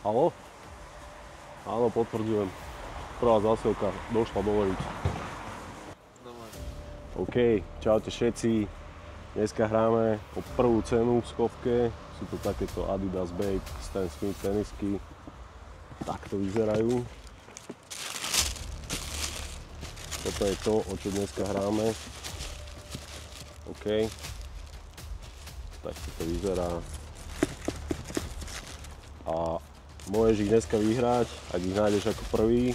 Haló? Áno, potvrdzujem. Prvá zásielka došla do Levic. OK, čaute všetci. Dneska hráme o prvú cenu v stovke. Sú to takéto Adidas Bake Stan Smith tenisky. Takto vyzerajú. Toto je to, o čo dneska hráme. OK. Takto to vyzerá. A môžeš ich dneska vyhrať, ak ich nájdeš ako prvý.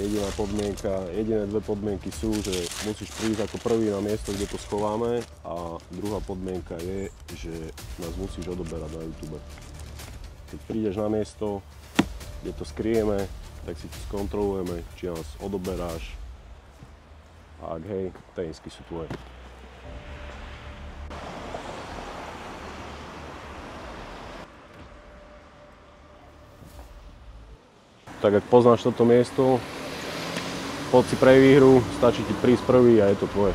Jediné dve podmienky sú, že musíš prísť ako prvý na miesto, kde to schováme, a druhá podmienka je, že nás musíš odoberať na YouTube. Keď prídeš na miesto, kde to skrieme, tak si to skontrolujeme, či nás odoberáš, a ak hej, tenisky sú tvoje. Tak ak poznáš toto miesto, poď si pre výhru, stačí ti prísť prvý a je to tvoje.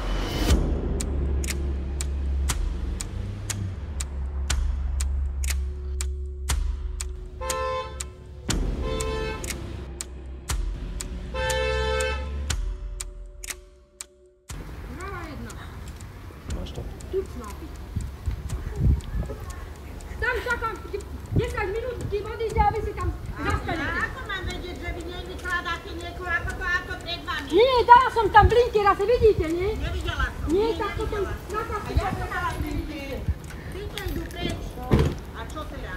Máš to? Tam čakám 10 minút, kým odíde a vy si tam zastanete. Ako mám vedieť, že vy nevykladáte niekoho ako to auto pred vami? Nie, dala som tam blinker, asi vidíte, nie? Nevidela som. Nie, tak potom na A ja som mala blinker. Títo idú preč. A čo teda?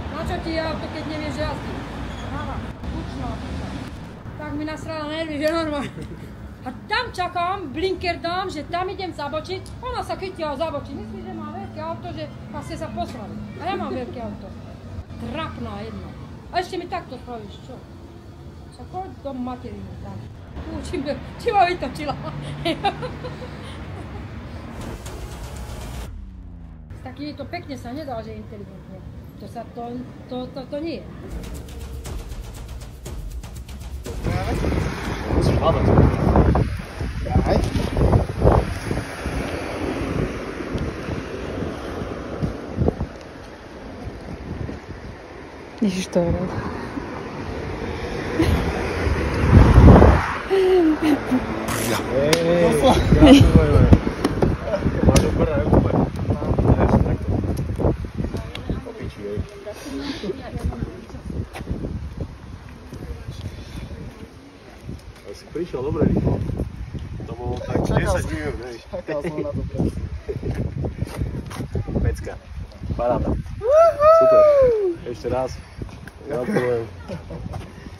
Na čo ti je auto, keď nevieš jazdiť? Tučno. Tak mi nasrala nervy, že normálne. A tam čakám, blinker dám, že tam idem zabočiť. Ona sa chytila zabočiť. Myslíš, že má veľké auto, že vlastne sa poslali. A ja mám veľké auto. Trapná jedna. A ešte mi takto spravíš, čo? Sa choď do materinu tam. Či ma vytočila. S takýmito pekne sa nedá, že je inteligentne. To nie je. Musíš hľadať. Aj. Ježiš, to je rád. Gratulujeme. Máš obrné úplne. Opiči, hej. Si prišiel dobre rýchlo. To bolo tak 10 minút, hej. Čakal som na to presne. Pecka. Paráda. Super. Ešte raz. Gratulujem.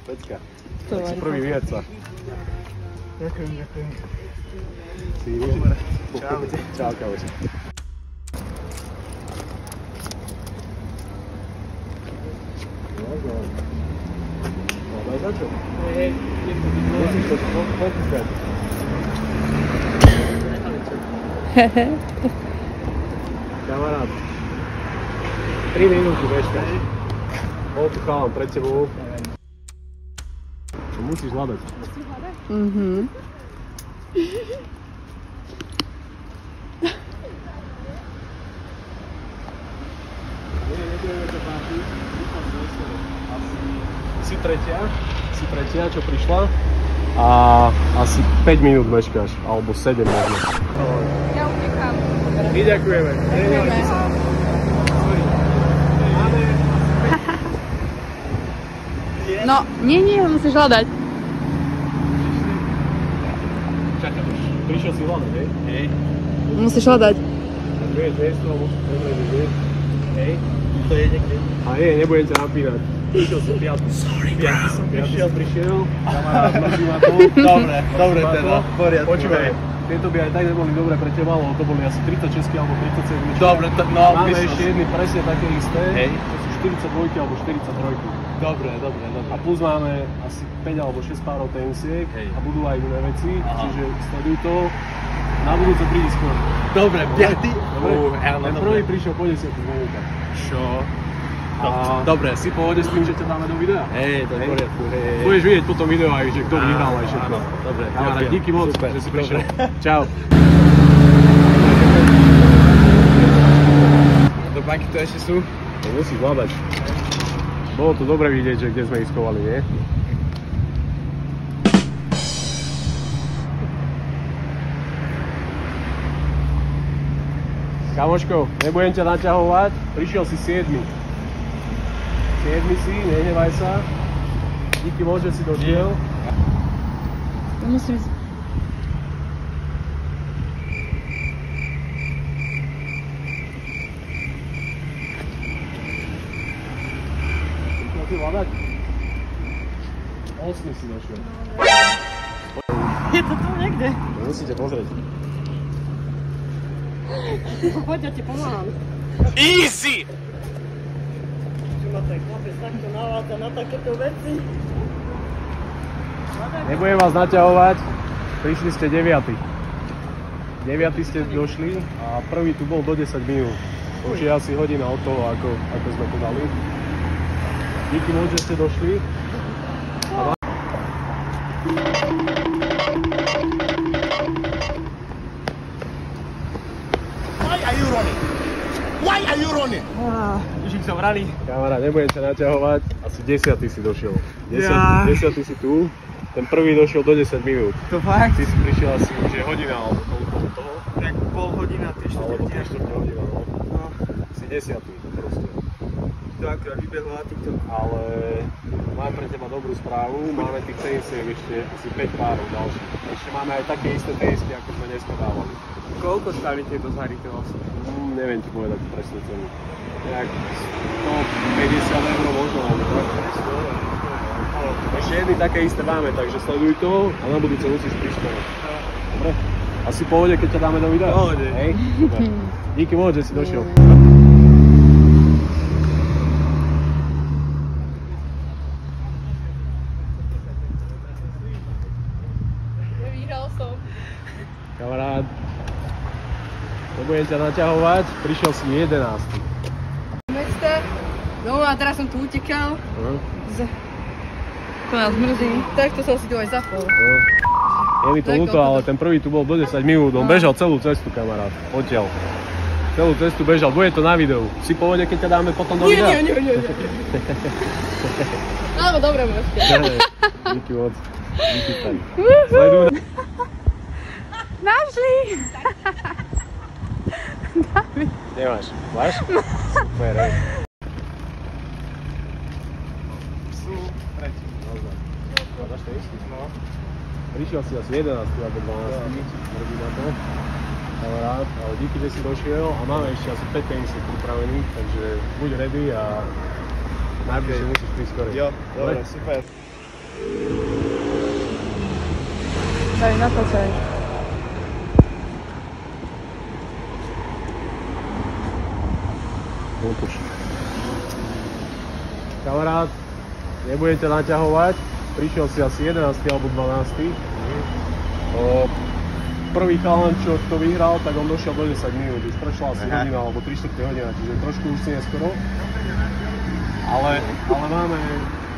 Pecka. Tak si prvý výherca. Ďakujem, ďakujem. Si dobre. Čaute. Čau, kávoči. Daj za čo? Musíš to pokúšať. Kamarát. 3 minúty bežkáš. Odchávam pred tebou. Čo musíš hľadať? Mhm. Nebudeme to páčiť. Si tretia, čo prišla. A asi 5 minút meškáš, alebo 7 možno. Ja utekám. My ďakujeme. No, nie, musíš hľadať. Čakaj, prišiel si hľadať, hej? Hej. Musíš hľadať. Tak vieš, miesto, musíš pozrieť, hej? Hej. To je niekde. A nie, nebudem ťa napínať. Prišiel som piatý. Piatý som prišiel. Kamarát, vloží ma to. Dobre teda, v poriadku. Počúvaj, tieto by aj tak neboli dobré pre teba, lebo to boli asi 36 alebo 37. Dobre, no, máme myslím ešte si. jedny presne také isté. Hej. To sú 42 alebo 43. Dobre. A plus máme asi 5 alebo 6 párov tenisiek. Hej. A budú aj iné veci, Aha. čiže sleduj to. Na budúce prídi skôr. Dobre, piatý. Ten prvý prišiel po 10 minútach. Čo? A dobre, si pohode s tým, že ťa dáme do videa? Hej, to je v poriadku, hej. Budeš vidieť potom video aj, že kto vyhral aj všetko. Áno, dobre, Kamarát, ďakujem. díky moc, Super, že si dobre. prišiel. Čau. Baky to ešte sú. To musíš hľadať. Bolo to dobre vidieť, že kde sme ich schovali, nie? Kamoško, nebudem ťa naťahovať, prišiel si 7. 7 si, nehnevaj sa. Díky moc, že si došiel. Musím ísť. Chcel si hľadať? 8 si došiel. Je to tu niekde? Musíte pozrieť. Poď, ja ti pomáham. Easy! Čo ma tak chlapec takto navádza na takéto veci? Nebudem vás naťahovať, prišli ste 9. 9 ste došli a prvý tu bol do 10 minút. Už je asi hodina od toho, ako sme to dali. Díky moc, že ste došli. Why are you running? Už ich som rali. Kamarát, nebudem ťa naťahovať, asi 10 si došiel. 10 si tu, ten prvý došiel do 10 minút. To fakt? Ty si prišiel asi už je hodina alebo koľko toho. Tak pol hodina, 3/4 Alebo hodina. 3/4 hodina, no. No, Si 10 proste. to akurát vybehlo na TikTok. Ale mám pre teba dobrú správu, máme tých tenisiek ešte asi 5 párov ďalších. Ešte máme aj také isté tenisky, ako sme dneska dávali. Koľko stavíte do zárite vlastne? Neviem ti povedať presne cenu. Nejak 150 € možno, alebo tak. Ešte jedny také isté máme, takže sleduj to a na budúce musíš prísť. Dobre? Asi v pohode, keď ťa dáme do videa? Pohode. Hej? Super. Díky moc, že si došiel. Vyhral som. Kamarát, nebudem ťa naťahovať, prišiel si 11. Meste. No a teraz som tu utekal. To nás mrzí. Tak to som si tu aj zapol. Je mi to ľúto, ale ten prvý tu bol do 10 minút, on bežal celú cestu, kamarát, odtiaľ. Celú cestu bežal, bude to na videu. Si povede, keď ťa dáme potom do videa? Nie. Áno, dobre, môžete. Díky moc. Díky tak. Sleduj. Našli! Nemáš, máš? Super, hej. Sú tretí. Nazdar. Máš to istý? No. Prišiel si asi 11 alebo 12. Mrzí na to. Kamarát, ale díky, že si došiel a máme ešte asi 5 tenisiek pripravených, takže buď ready a najbližšie musíš prísť skorej. Jo, dobre, super. Daj, natáčaj. Kamarát, nebudem ťa naťahovať, prišiel si asi 11. alebo 12. Prvý chalan, čo to vyhral, tak on došiel do 10 minút, už prešla asi hodina alebo 3/4 hodina, čiže trošku už si neskoro. Ale máme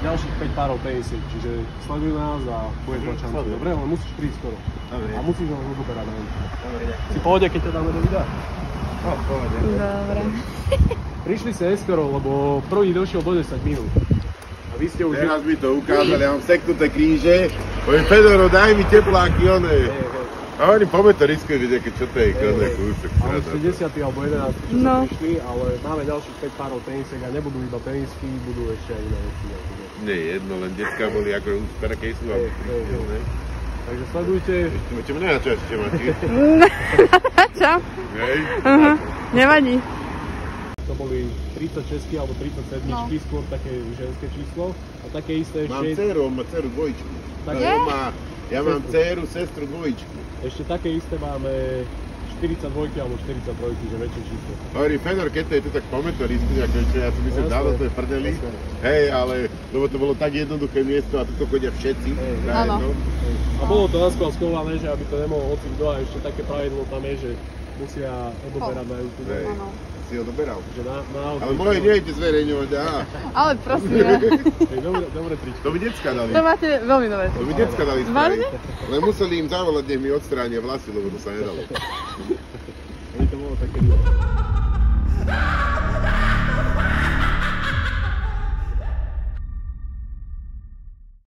ďalších 5 párov tenisiek, čiže sleduj nás a bude to šancu. Dobre, ale musíš prísť skoro. Dobre. A musíš ho odoberať. Dobre, ďakujem. Si pohode, keď ťa dáme do videa? No, pohode. Dobre. Prišli ste neskoro, lebo prvý došiel do 10 minút. A vy ste už... Teraz mi to ukázali, ja mám seknuté kríže. Poviem, Fedoro, daj mi tepláky, one. A oni poďme to riskujú, vidieť, čo to je, konec kúsok. Ale ste 10. alebo 11. čo No. sa prišli, ale máme ďalších 5 párov tenisiek a nebudú iba tenisky, budú ešte aj iné veci. Nie, jedno, len decka boli ako staré sú a Takže sledujte. Čo mňa na čo ešte máte? Čo? Hej? Nevadí. To boli 36 alebo 37, No. skôr také ženské číslo. A také isté Mám ešte, dceru, on má dceru dvojičku. Tak- Ja mám dceru, sestru dvojičku. ešte také isté máme 42 alebo 43, že väčšie číslo. Hovorí, Fedor, keď to je tu, tak poďme to riskuť, ako ešte, ja som myslím, dávno to je prdeli. Hej, ale, lebo to bolo tak jednoduché miesto a tu to chodia všetci. Áno. A bolo to naskôr schované, že aby to nemohol hoci kto a ešte také pravidlo tam je, že musia odoberať na YouTube. Hej, Áno. si ho doberal. Že na Ale moje nejete zverejňovať, aha. Ale prosím, ja. Dobre tričko. To by decka dali. To máte veľmi nové. To by decka dali Vážne? spraviť. Len museli im zavolať, nech mi odstránia vlasy, lebo to sa nedalo.